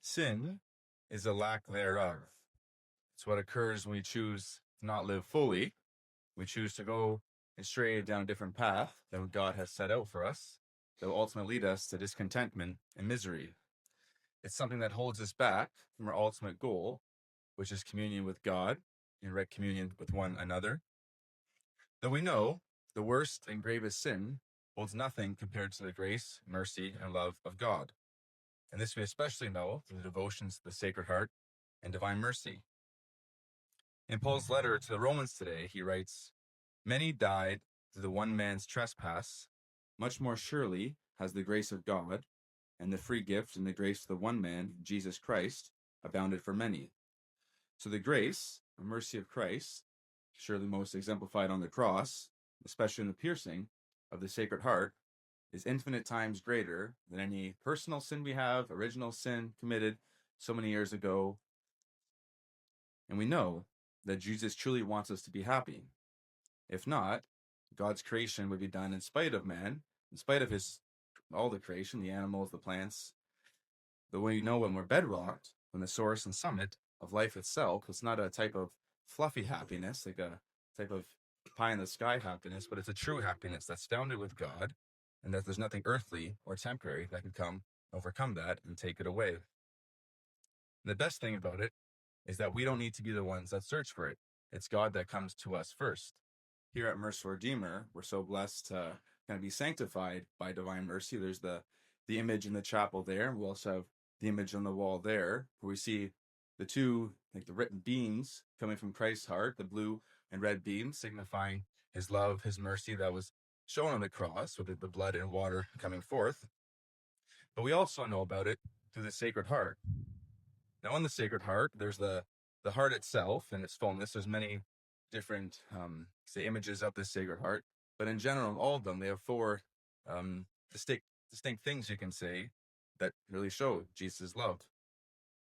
Sin is a lack thereof. It's what occurs when we choose to not live fully. We choose to go and stray down a different path that God has set out for us that will ultimately lead us to discontentment and misery. It's something that holds us back from our ultimate goal, which is communion with God and right communion with one another. Though we know the worst and gravest sin holds nothing compared to the grace, mercy, and love of God. And this we especially know through the devotions to the Sacred Heart and Divine Mercy. In Paul's letter to the Romans today, he writes, "Many died through the one man's trespass. Much more surely has the grace of God and the free gift and the grace of the one man, Jesus Christ, abounded for many." So the grace and mercy of Christ, surely most exemplified on the cross, especially in the piercing of the Sacred Heart, is infinite times greater than any personal sin we have, original sin committed so many years ago. And we know that Jesus truly wants us to be happy. If not, God's creation would be done in spite of man, in spite of all the creation, the animals, the plants. The way we know when we're bedrocked, when the source and summit of life itself, it's not a type of fluffy happiness, like a type of pie in the sky happiness, but it's a true happiness that's founded with God, and that there's nothing earthly or temporary that can overcome that and take it away. And the best thing about it is that we don't need to be the ones that search for it. It's God that comes to us first. Here at Merciful Redeemer, we're so blessed to kind of be sanctified by divine mercy. There's the image in the chapel there. We also have the image on the wall there, where we see the two, like the written beams coming from Christ's heart, the blue and red beams signifying his love, his mercy that was shown on the cross with the blood and water coming forth. But we also know about it through the Sacred Heart. Now, in the Sacred Heart, there's the heart itself and its fullness. There's many different, images of the Sacred Heart, but in general, all of them, they have four distinct things you can say that really show Jesus' love.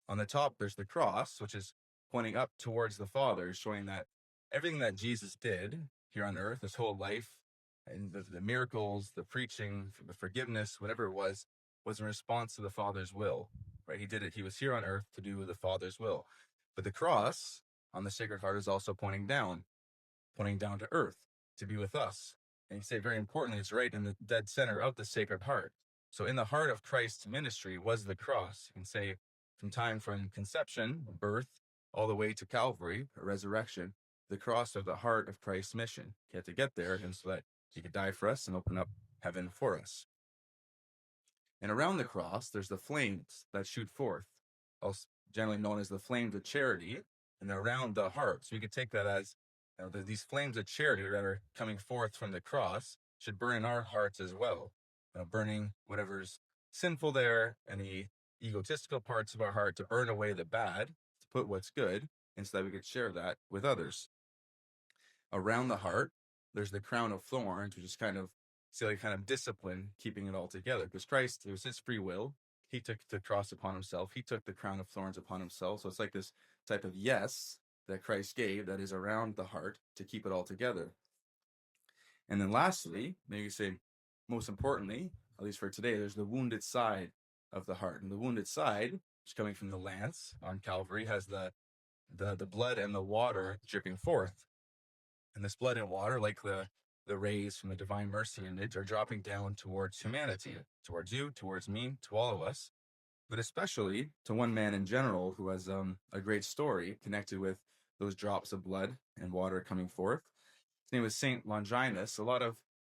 On the top, there's the cross, which is pointing up towards the Father, showing that everything that Jesus did here on earth, his whole life, and the miracles, the preaching, the forgiveness, whatever it was in response to the Father's will, right? He did it. He was here on earth to do the Father's will. But the cross on the Sacred Heart is also pointing down to earth to be with us. And you say, very importantly, it's right in the dead center of the Sacred Heart. So in the heart of Christ's ministry was the cross. You can say from conception, birth, all the way to Calvary, resurrection, the cross of the heart of Christ's mission. He had to get there, and so that he could die for us and open up heaven for us. And around the cross, there's the flames that shoot forth, also generally known as the flames of charity, and they're around the heart. So you could take that as, these flames of charity that are coming forth from the cross should burn in our hearts as well, burning whatever's sinful there, any egotistical parts of our heart, to burn away the bad, to put what's good, and so that we could share that with others. Around the heart, there's the crown of thorns, which is kind of discipline, keeping it all together. Because Christ, it was his free will. He took the cross upon himself. He took the crown of thorns upon himself. So it's like this type of yes that Christ gave that is around the heart to keep it all together. And then lastly, maybe say most importantly, at least for today, there's the wounded side of the heart. And the wounded side, which is coming from the lance on Calvary, has the blood and the water dripping forth. And this blood and water, like the rays from the divine mercy image, are dropping down towards humanity, towards you, towards me, to all of us, but especially to one man in general who has a great story connected with those drops of blood and water coming forth. His name was Saint Longinus.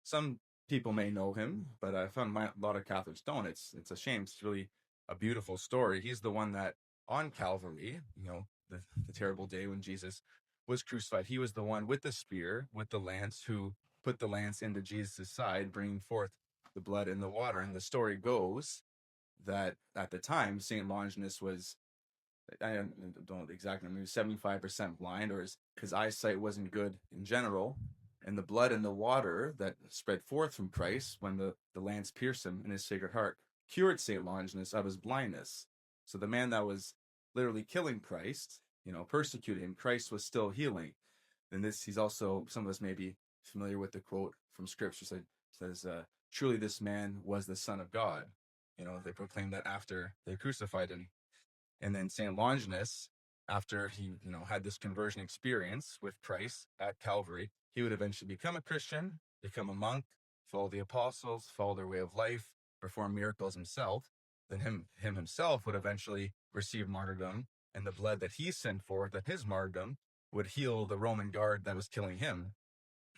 Some people may know him, but I found a lot of Catholics don't. It's a shame. It's really a beautiful story. He's the one that on Calvary, the terrible day when Jesus was crucified, he was the one with the spear, with the lance, who put the lance into Jesus' side, bringing forth the blood and the water. And the story goes that at the time, St. Longinus was, I don't know the exact number, 75% blind, or his eyesight wasn't good in general. And the blood and the water that spread forth from Christ when the lance pierced him in his Sacred Heart cured St. Longinus of his blindness. So the man that was literally killing Christ, persecuting him, Christ was still healing. And he's also, some of us may be familiar with the quote from Scripture, says, truly this man was the Son of God. They proclaimed that after they crucified him. And then St. Longinus, after he, had this conversion experience with Christ at Calvary, he would eventually become a Christian, become a monk, follow the apostles, follow their way of life, perform miracles himself. Then himself would eventually receive martyrdom, and the blood that he sent forth at his martyrdom would heal the Roman guard that was killing him.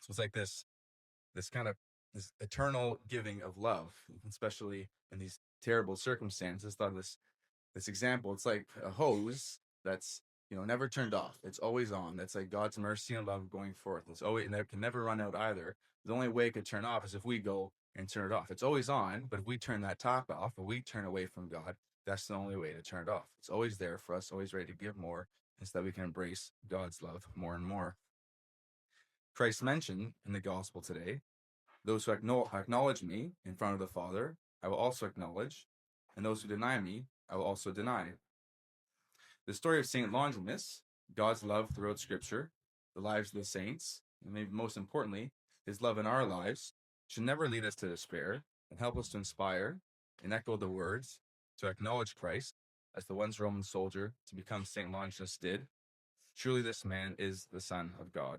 So it's like this kind of this eternal giving of love, especially in these terrible circumstances. Thought of this example. It's like a hose that's never turned off. It's always on. That's like God's mercy and love going forth. It's always, and it can never run out either. The only way it could turn off is if we go and turn it off. It's always on, but if we turn that tap off, or we turn away from God, that's the only way to turn it off. It's always there for us, always ready to give more, and so that we can embrace God's love more and more. Christ mentioned in the gospel today, those who acknowledge me in front of the Father, I will also acknowledge, and those who deny me, I will also deny. The story of St. Longinus, God's love throughout Scripture, the lives of the saints, and maybe most importantly, his love in our lives, should never lead us to despair and help us to inspire and echo the words to acknowledge Christ as the once Roman soldier to become St. Longinus did. Truly, this man is the Son of God.